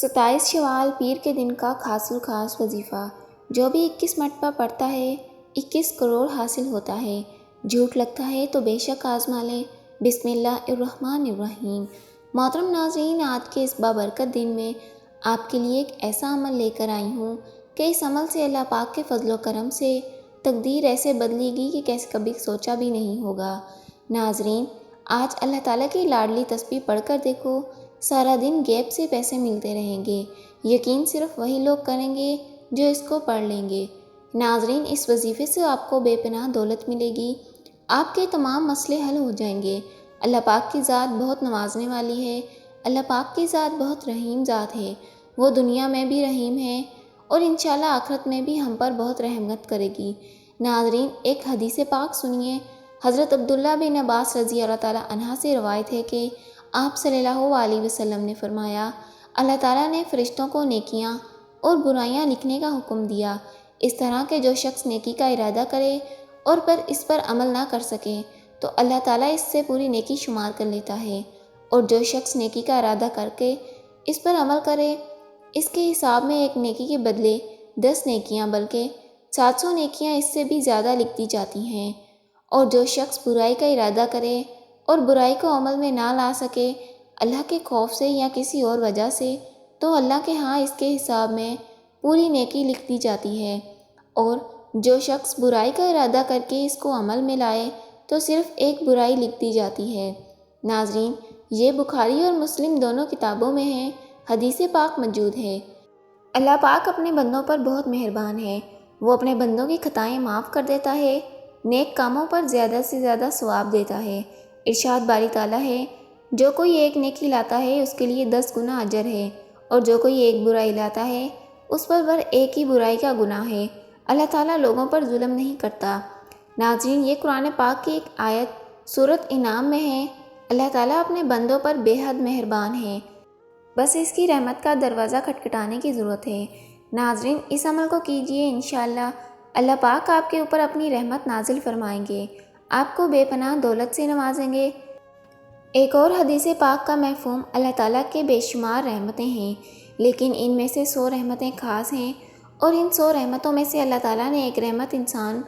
27 شوال پیر کے دن کا خاص الخاص وظیفہ جو بھی 21 مرتبہ پڑھتا ہے 21 کروڑ حاصل ہوتا ہے۔ جھوٹ لگتا ہے تو بے شک آزما لے۔ بسم اللہ الرحمن الرحیم۔ محترم ناظرین، آج کے اس بابرکت دن میں آپ کے لیے ایک ایسا عمل لے کر آئی ہوں کہ اس عمل سے اللہ پاک کے فضل و کرم سے تقدیر ایسے بدلے گی کہ کیسے کبھی سوچا بھی نہیں ہوگا۔ ناظرین، آج اللہ تعالیٰ کی لاڈلی تسبیح پڑھ کر دیکھو، سارا دن گیپ سے پیسے ملتے رہیں گے۔ یقین صرف وہی لوگ کریں گے جو اس کو پڑھ لیں گے۔ ناظرین، اس وظیفے سے آپ کو بے پناہ دولت ملے گی، آپ کے تمام مسئلے حل ہو جائیں گے۔ اللہ پاک کی ذات بہت نوازنے والی ہے۔ اللہ پاک کی ذات بہت رحیم ذات ہے۔ وہ دنیا میں بھی رحیم ہے اور انشاءاللہ آخرت میں بھی ہم پر بہت رحمت کرے گی۔ ناظرین، ایک حدیث پاک سنیے۔ حضرت عبداللہ بن عباس رضی اللہ تعالیٰ عنہ سے روایت ہے کہ آپ صلی اللہ علیہ وسلم نے فرمایا، اللہ تعالیٰ نے فرشتوں کو نیکیاں اور برائیاں لکھنے کا حکم دیا، اس طرح کہ جو شخص نیکی کا ارادہ کرے اور اس پر عمل نہ کر سکے تو اللہ تعالیٰ اس سے پوری نیکی شمار کر لیتا ہے، اور جو شخص نیکی کا ارادہ کر کے اس پر عمل کرے اس کے حساب میں ایک نیکی کے بدلے 10 نیکیاں بلکہ 700 نیکیاں اس سے بھی زیادہ لکھ دی جاتی ہیں، اور جو شخص برائی کا ارادہ کرے اور برائی کو عمل میں نہ لا سکے اللہ کے خوف سے یا کسی اور وجہ سے تو اللہ کے ہاں اس کے حساب میں پوری نیکی لکھ دی جاتی ہے، اور جو شخص برائی کا ارادہ کر کے اس کو عمل میں لائے تو صرف ایک برائی لکھ دی جاتی ہے۔ ناظرین، یہ بخاری اور مسلم دونوں کتابوں میں ہے، حدیث پاک موجود ہے۔ اللہ پاک اپنے بندوں پر بہت مہربان ہے، وہ اپنے بندوں کی خطائیں معاف کر دیتا ہے، نیک کاموں پر زیادہ سے زیادہ ثواب دیتا ہے۔ ارشاد باری تعالیٰ ہے، جو کوئی ایک نیکی لاتا ہے اس کے لیے 10 گنا اجر ہے، اور جو کوئی ایک برائی لاتا ہے اس پر ایک ہی برائی کا گناہ ہے۔ اللہ تعالیٰ لوگوں پر ظلم نہیں کرتا۔ ناظرین، یہ قرآن پاک کی ایک آیت سورۃ انعام میں ہے۔ اللہ تعالیٰ اپنے بندوں پر بے حد مہربان ہے، بس اس کی رحمت کا دروازہ کھٹکھٹانے کی ضرورت ہے۔ ناظرین، اس عمل کو کیجئے، انشاءاللہ اللہ پاک آپ کے اوپر اپنی رحمت نازل فرمائیں گے، آپ کو بے پناہ دولت سے نوازیں گے۔ ایک اور حدیث پاک کا مفہوم، اللہ تعالیٰ کے بے شمار رحمتیں ہیں، لیکن ان میں سے 100 رحمتیں خاص ہیں، اور ان 100 رحمتوں میں سے اللہ تعالیٰ نے ایک رحمت انسان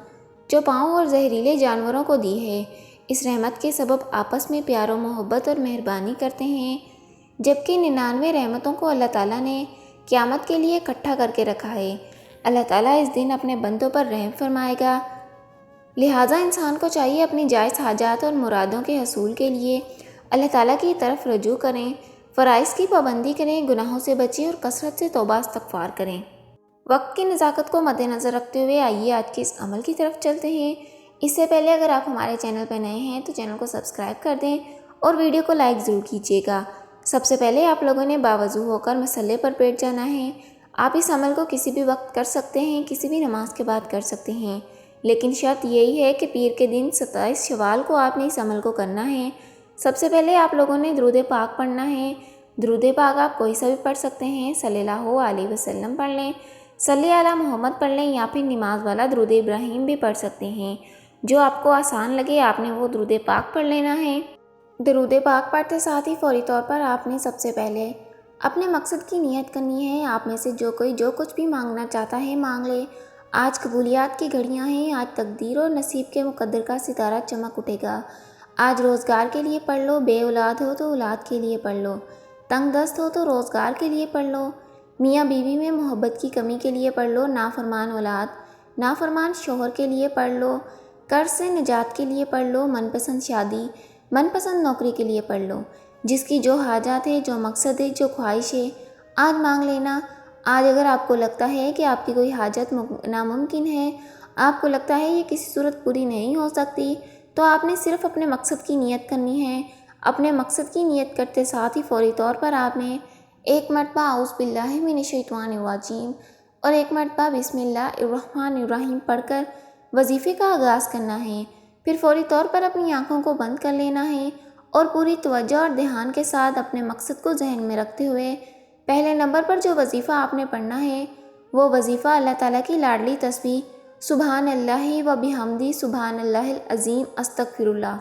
جو پاؤں اور زہریلے جانوروں کو دی ہے۔ اس رحمت کے سبب آپس میں پیار و محبت اور مہربانی کرتے ہیں، جبکہ 99 رحمتوں کو اللہ تعالیٰ نے قیامت کے لیے اکٹھا کر کے رکھا ہے۔ اللہ تعالیٰ اس دن اپنے بندوں پر رحم فرمائے گا، لہٰذا انسان کو چاہیے اپنی جائز حاجات اور مرادوں کے حصول کے لیے اللہ تعالیٰ کی طرف رجوع کریں، فرائض کی پابندی کریں، گناہوں سے بچیں اور کثرت سے توبہ استغفار کریں۔ وقت کی نزاکت کو مد نظر رکھتے ہوئے آئیے آج کے اس عمل کی طرف چلتے ہیں۔ اس سے پہلے اگر آپ ہمارے چینل پر نئے ہیں تو چینل کو سبسکرائب کر دیں اور ویڈیو کو لائک ضرور کیجیے گا۔ سب سے پہلے آپ لوگوں نے باوضو ہو کر مصلی پر بیٹھ جانا ہے۔ آپ اس عمل کو کسی بھی وقت کر سکتے ہیں، کسی بھی نماز کے بعد کر سکتے ہیں، لیکن شرط یہی ہے کہ پیر کے دن 27 شوال کو آپ نے اس عمل کو کرنا ہے۔ سب سے پہلے آپ لوگوں نے درود پاک پڑھنا ہے۔ درود پاک آپ کوئی سا بھی پڑھ سکتے ہیں، صلی اللہ علیہ وسلم پڑھ لیں، صلی علی محمد پڑھ لیں، یا پھر نماز والا درود ابراہیم بھی پڑھ سکتے ہیں۔ جو آپ کو آسان لگے آپ نے وہ درود پاک پڑھ لینا ہے۔ درود پاک پڑھتے ساتھ ہی فوری طور پر آپ نے سب سے پہلے اپنے مقصد کی نیت کرنی ہے۔ آپ میں سے جو کوئی جو کچھ بھی مانگنا چاہتا ہے مانگ لے۔ آج قبولیات کی گھڑیاں ہیں، آج تقدیر اور نصیب کے مقدر کا ستارہ چمک اٹھے گا۔ آج روزگار کے لیے پڑھ لو، بے اولاد ہو تو اولاد کے لیے پڑھ لو، تنگ دست ہو تو روزگار کے لیے پڑھ لو، میاں بیوی میں محبت کی کمی کے لیے پڑھ لو، نافرمان اولاد، نافرمان شوہر کے لیے پڑھ لو، قرض سے نجات کے لیے پڑھ لو، من پسند شادی، من پسند نوکری کے لیے پڑھ لو۔ جس کی جو حاجات ہے، جو مقصد ہے، جو خواہش ہے، آج مانگ لینا۔ آج اگر آپ کو لگتا ہے کہ آپ کی کوئی حاجت ناممکن ہے، آپ کو لگتا ہے یہ کسی صورت پوری نہیں ہو سکتی، تو آپ نے صرف اپنے مقصد کی نیت کرنی ہے۔ اپنے مقصد کی نیت کرتے ساتھ ہی فوری طور پر آپ نے 1 مرتبہ اعوذ باللہ من الشیطان الرجیم اور 1 مرتبہ بسم اللہ الرحمن الرحیم پڑھ کر وظیفے کا آغاز کرنا ہے۔ پھر فوری طور پر اپنی آنکھوں کو بند کر لینا ہے اور پوری توجہ اور دھیان کے ساتھ اپنے مقصد کو ذہن میں رکھتے ہوئے پہلے نمبر پر جو وظیفہ آپ نے پڑھنا ہے وہ وظیفہ اللہ تعالیٰ کی لاڈلی تسبیح سبحان اللہ و بحمدی سبحان اللہ العظیم استغفر اللہ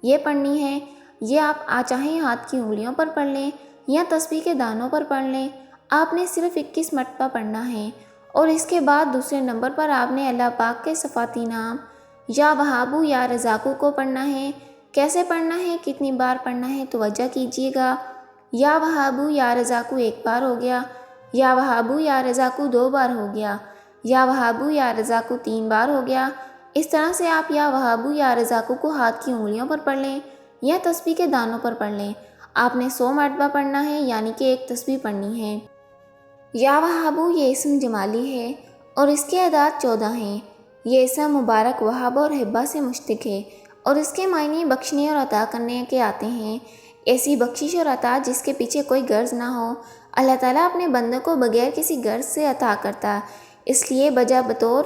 یہ پڑھنی ہے۔ یہ آپ چاہیں ہاتھ کی انگلیوں پر پڑھ لیں یا تسبیح کے دانوں پر پڑھ لیں۔ آپ نے صرف 21 مرتبہ پڑھنا ہے، اور اس کے بعد دوسرے نمبر پر آپ نے اللہ پاک کے صفاتی نام یا وہابو یا رزاقو کو پڑھنا ہے۔ کیسے پڑھنا ہے، کتنی بار پڑھنا ہے، توجہ کیجیے گا۔ یا وہابو یا رزاقو 1 بار ہو گیا، یا وہابو یا رزاقو 2 بار ہو گیا، یا وہابو یا رزاقو 3 بار ہو گیا۔ اس طرح سے آپ یا وہابو یا رزاقو کو ہاتھ کی انگلیوں پر پڑھ لیں یا تسبیح کے دانوں پر پڑھ لیں۔ آپ نے 100 مرتبہ پڑھنا ہے، یعنی کہ 1 تسبیح پڑھنی ہے۔ یا وہابو یہ اسم جمالی ہے اور اس کے اعداد 14 ہیں۔ یہ اسم مبارک وہاب اور ہبہ سے مشتق ہے اور اس کے معنی بخشنے اور عطا کرنے کے آتے ہیں۔ ایسی بخشش اور عطا جس کے پیچھے کوئی غرض نہ ہو، اللہ تعالیٰ اپنے بندوں کو بغیر کسی غرض سے عطا کرتا، اس لیے بجا بطور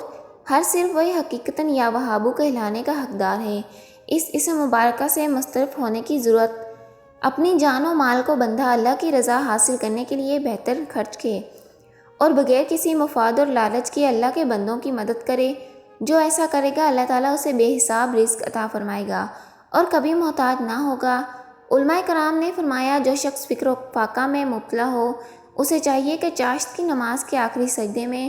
ہر صرف وہی حقیقتاً یا وہابو کہلانے کا حقدار ہے۔ اس اسم مبارکہ سے مسترف ہونے کی ضرورت اپنی جان و مال کو بندہ اللہ کی رضا حاصل کرنے کے لیے بہتر خرچ کے اور بغیر کسی مفاد اور لالچ کے اللہ کے بندوں کی مدد کرے۔ جو ایسا کرے گا اللہ تعالیٰ اسے بے حساب رزق عطا فرمائے گا اور کبھی محتاج نہ ہوگا۔ علماء کرام نے فرمایا جو شخص فکر و فاقہ میں مبتلا ہو اسے چاہیے کہ چاشت کی نماز کے آخری سجدے میں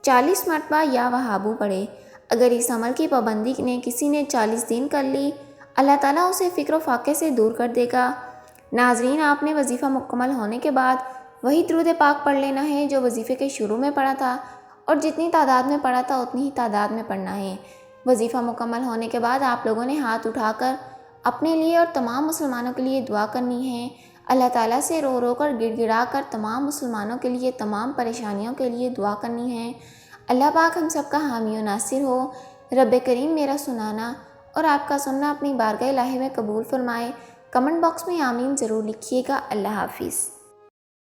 40 مرتبہ یا وہابو پڑھے۔ اگر اس عمل کی پابندی نے کسی نے 40 دن کر لی، اللہ تعالیٰ اسے فکر و فاقے سے دور کر دے گا۔ ناظرین، آپ نے وظیفہ مکمل ہونے کے بعد وہی درود پاک پڑھ لینا ہے جو وظیفے کے شروع میں پڑھا تھا، اور جتنی تعداد میں پڑھا تھا اتنی ہی تعداد میں پڑھنا ہے۔ وظیفہ مکمل ہونے کے بعد آپ لوگوں نے ہاتھ اٹھا کر اپنے لیے اور تمام مسلمانوں کے لیے دعا کرنی ہے۔ اللہ تعالیٰ سے رو رو کر گڑ گڑا کر تمام مسلمانوں کے لیے تمام پریشانیوں کے لیے دعا کرنی ہے۔ اللہ پاک ہم سب کا حامی و ناصر ہو۔ رب کریم میرا سنانا اور آپ کا سننا اپنی بارگاہ الہی میں قبول فرمائے۔ کمنٹ باکس میں آمین ضرور لکھیے گا۔ اللہ حافظ۔